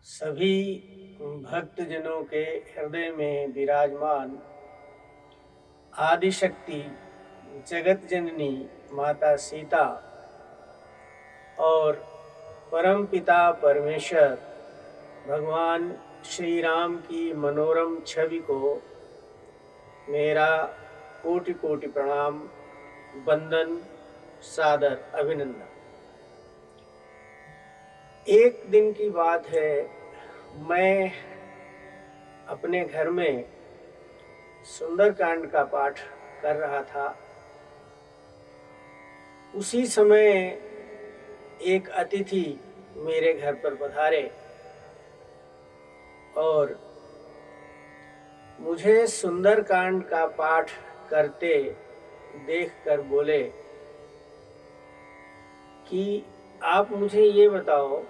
सभी भक्तजनों के हृदय में विराजमान आदिशक्ति जगत जननी माता सीता और परम पिता परमेश्वर भगवान श्री राम की मनोरम छवि को मेरा कोटि कोटि प्रणाम, वंदन, सादर अभिनंदन। एक दिन की बात है, मैं अपने घर में सुंदरकांड का पाठ कर रहा था। उसी समय एक अतिथि मेरे घर पर पधारे और मुझे सुंदरकांड का पाठ करते देखकर बोले कि आप मुझे ये बताओ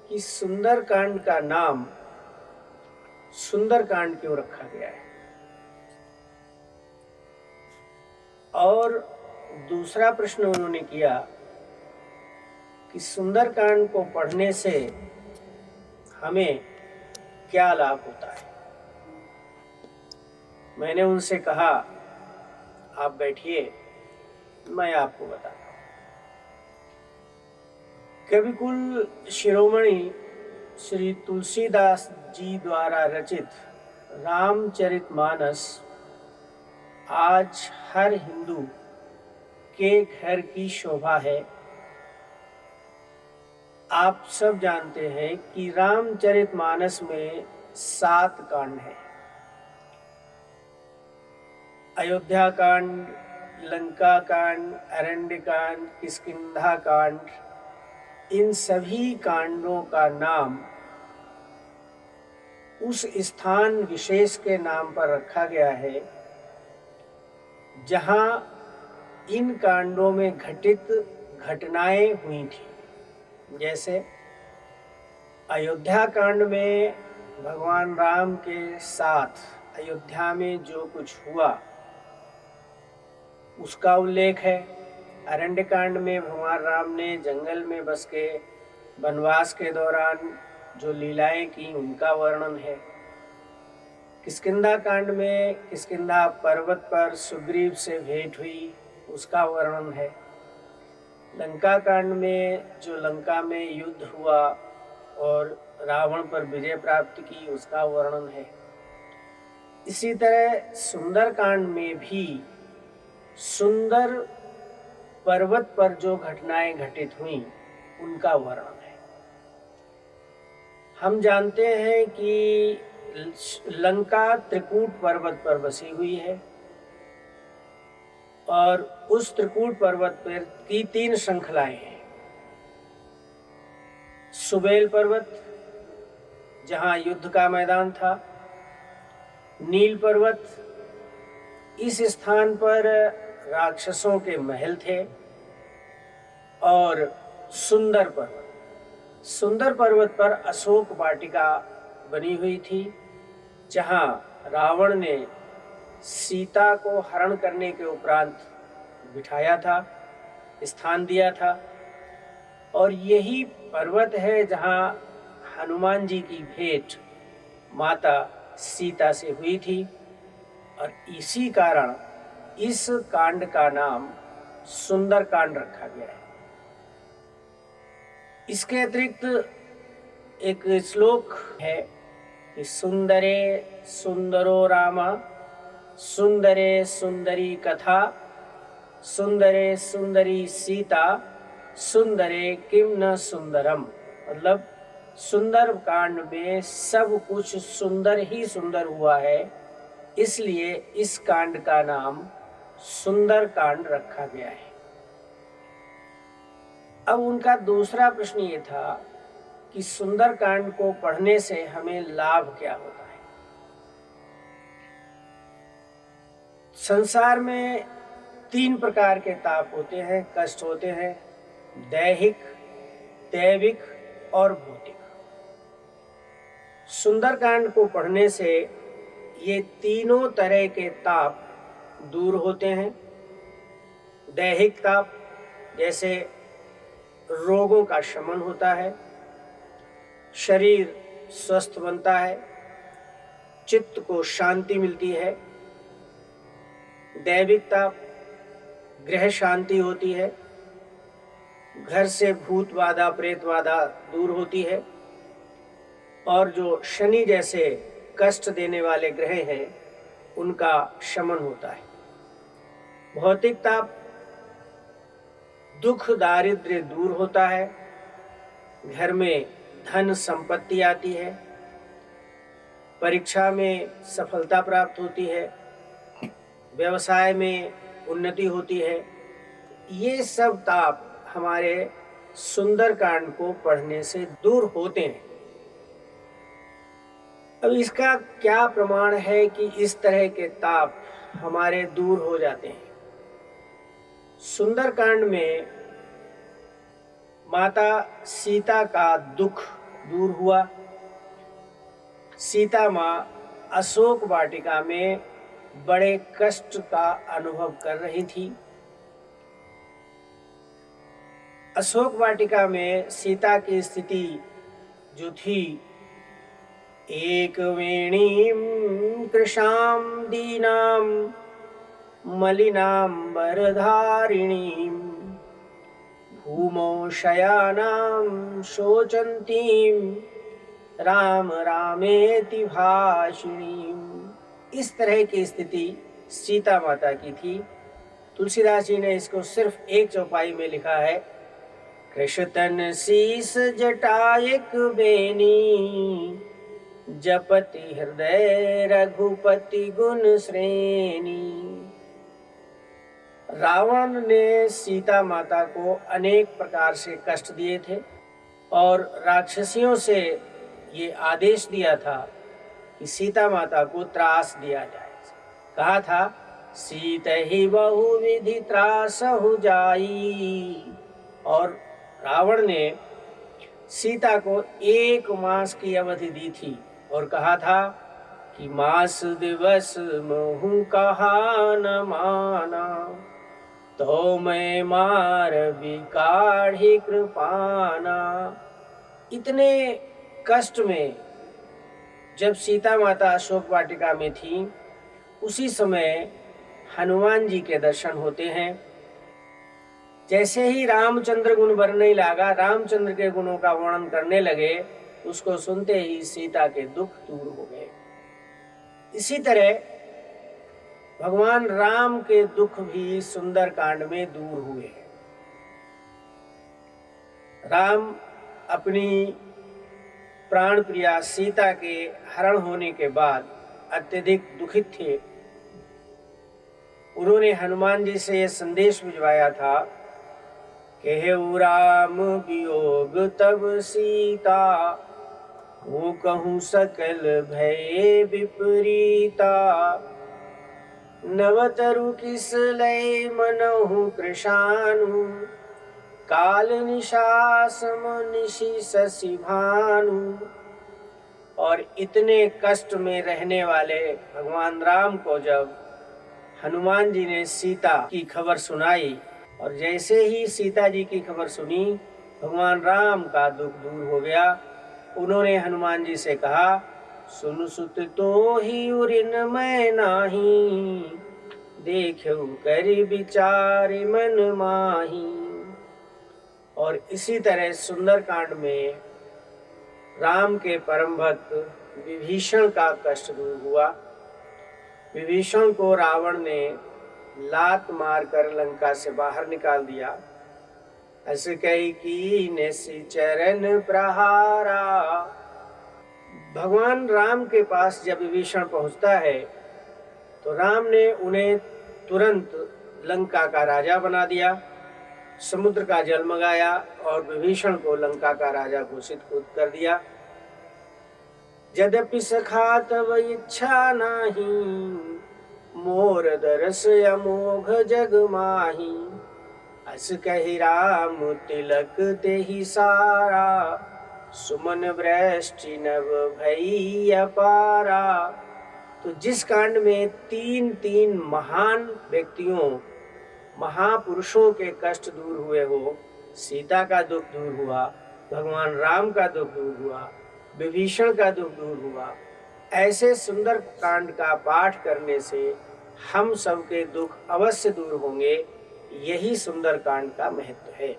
कि सुंदरकांड का नाम सुंदरकांड क्यों रखा गया है। और दूसरा प्रश्न उन्होंने किया कि सुंदरकांड को पढ़ने से हमें क्या लाभ होता है। मैंने उनसे कहा, आप बैठिए, मैं आपको बताता हूँ। कविकुल शिरोमणि श्री तुलसीदास जी द्वारा रचित रामचरितमानस आज हर हिंदू के घर की शोभा है। आप सब जानते हैं कि रामचरितमानस में 7 कांड हैं। अयोध्या कांड, लंका कांड, अरण्य कांड, किष्किंधा कांड, इन सभी कांडों का नाम उस स्थान विशेष के नाम पर रखा गया है जहां इन कांडों में घटित घटनाएं हुई थी। जैसे अयोध्या कांड में भगवान राम के साथ अयोध्या में जो कुछ हुआ उसका उल्लेख है। अरण्य कांड में भगवान राम ने जंगल में बस के वनवास के दौरान जो लीलाएं की उनका वर्णन है। किष्किंधा कांड में किष्किंधा पर्वत पर सुग्रीव से भेंट हुई उसका वर्णन है। लंका कांड में जो लंका में युद्ध हुआ और रावण पर विजय प्राप्त की उसका वर्णन है। इसी तरह सुंदर कांड में भी सुंदर पर्वत पर जो घटनाएं घटित हुई उनका वर्णन है। हम जानते हैं कि लंका त्रिकूट पर्वत पर बसी हुई है और उस त्रिकूट पर्वत पर की 3 श्रृंखलाएं हैं। सुबेल पर्वत जहां युद्ध का मैदान था, नील पर्वत, इस स्थान पर राक्षसों के महल थे, और सुंदर पर्वत पर अशोक वाटिका बनी हुई थी जहां रावण ने सीता को हरण करने के उपरांत बिठाया था, स्थान दिया था। और यही पर्वत है जहां हनुमान जी की भेंट माता सीता से हुई थी, और इसी कारण इस कांड का नाम सुंदर कांड रखा गया है। इसके अतिरिक्त एक श्लोक है कि सुंदरे सुंदरो राम, सुंदरे सुंदरी कथा, सुंदरे सुंदरी सीता, सुंदरे किम न सुंदरम। मतलब सुंदर कांड में सब कुछ सुंदर ही सुंदर हुआ है, इसलिए इस कांड का नाम सुंदर कांड रखा गया है। अब उनका दूसरा प्रश्न ये था कि सुंदर कांड को पढ़ने से हमें लाभ क्या होता है। संसार में 3 प्रकार के ताप होते हैं, कष्ट होते हैं, दैहिक, दैविक और भौतिक। सुंदरकांड को पढ़ने से ये तीनों तरह के ताप दूर होते हैं। दैहिक ताप जैसे रोगों का शमन होता है, शरीर स्वस्थ बनता है, चित्त को शांति मिलती है, दैविकता गृह शांति होती है, घर से भूत बाधा प्रेत बाधा दूर होती है, और जो शनि जैसे कष्ट देने वाले ग्रह हैं उनका शमन होता है। भौतिकता दुख दारिद्र्य दूर होता है, घर में धन संपत्ति आती है, परीक्षा में सफलता प्राप्त होती है, व्यवसाय में उन्नति होती है। ये सब ताप हमारे सुंदरकांड को पढ़ने से दूर होते हैं। अब इसका क्या प्रमाण है कि इस तरह के ताप हमारे दूर हो जाते हैं? सुंदरकांड में माता सीता का दुख दूर हुआ। सीता माँ अशोक वाटिका में बड़े कष्ट का अनुभव कर रही थी। अशोक वाटिका में सीता की स्थिति जो थी, एक वेणीं कृशां दीनां मलिनांबरधारिणीं भूमौ शयानां शोचन्तीं राम रामेति भाषिणीं। इस तरह की स्थिति सीता माता की थी। तुलसीदास जी ने इसको सिर्फ एक चौपाई में लिखा है, कृषतन शीस जटायक बेनी जपति हृदय रघुपति गुण श्रेणी। रावण ने सीता माता को अनेक प्रकार से कष्ट दिए थे और राक्षसियों से ये आदेश दिया था कि सीता माता को त्रास दिया जाए। कहा था, सीत ही बहुविधि त्रास हो जाई। और रावण ने सीता को 1 मास की अवधि दी थी और कहा था कि मास दिवस मोहु कहा न माना, तो मैं मार बिकाढ़ी कृपाना। इतने कष्ट में जब सीता माता अशोक वाटिका में थी, उसी समय हनुमान जी के दर्शन होते हैं। जैसे ही रामचंद्र गुण वर्णने लगा, रामचंद्र के गुणों का वर्णन करने लगे, उसको सुनते ही सीता के दुख दूर हो गए। इसी तरह भगवान राम के दुख भी सुंदरकांड में दूर हुए। राम अपनी प्राण प्रिया सीता के हरण होने के बाद अत्यधिक दुखित थे। उन्होंने हनुमान जी से यह संदेश भिजवाया था, कहु राम वियोग तब सीता, हो कहूँ सकल भय विपरीता। नवतरु किस लय मनहु कृशानु, काल निशासम निशि शशि भानु। और इतने कष्ट में रहने वाले भगवान राम को जब हनुमान जी ने सीता की खबर सुनाई, और जैसे ही सीता जी की खबर सुनी, भगवान राम का दुख दूर हो गया। उन्होंने हनुमान जी से कहा, सुन सुत तो ही उरिन मैं नाही, देखो कर विचार मन माही। और इसी तरह सुंदरकांड में राम के परम भक्त विभीषण का कष्ट दूर हुआ। विभीषण को रावण ने लात मारकर लंका से बाहर निकाल दिया। अस कई कीन्ह चरण प्रहारा। भगवान राम के पास जब विभीषण पहुंचता है तो राम ने उन्हें तुरंत लंका का राजा बना दिया, समुद्र का जल मंगाया और विभीषण को लंका का राजा घोषित कर दिया। यद्यपि सखा तब इच्छा नाही, मोर दरस अमोघ जग माही। अस कहि राम तिलक तेहि सारा, सुमन वृष्टि नभ भई अपारा। तो जिस कांड में 3 महान व्यक्तियों, महापुरुषों के कष्ट दूर हुए हो, सीता का दुख दूर हुआ, भगवान राम का दुख दूर हुआ, विभीषण का दुख दूर हुआ। ऐसे सुंदर कांड का पाठ करने से हम सबके दुख अवश्य दूर होंगे। यही सुंदर कांड का महत्व है।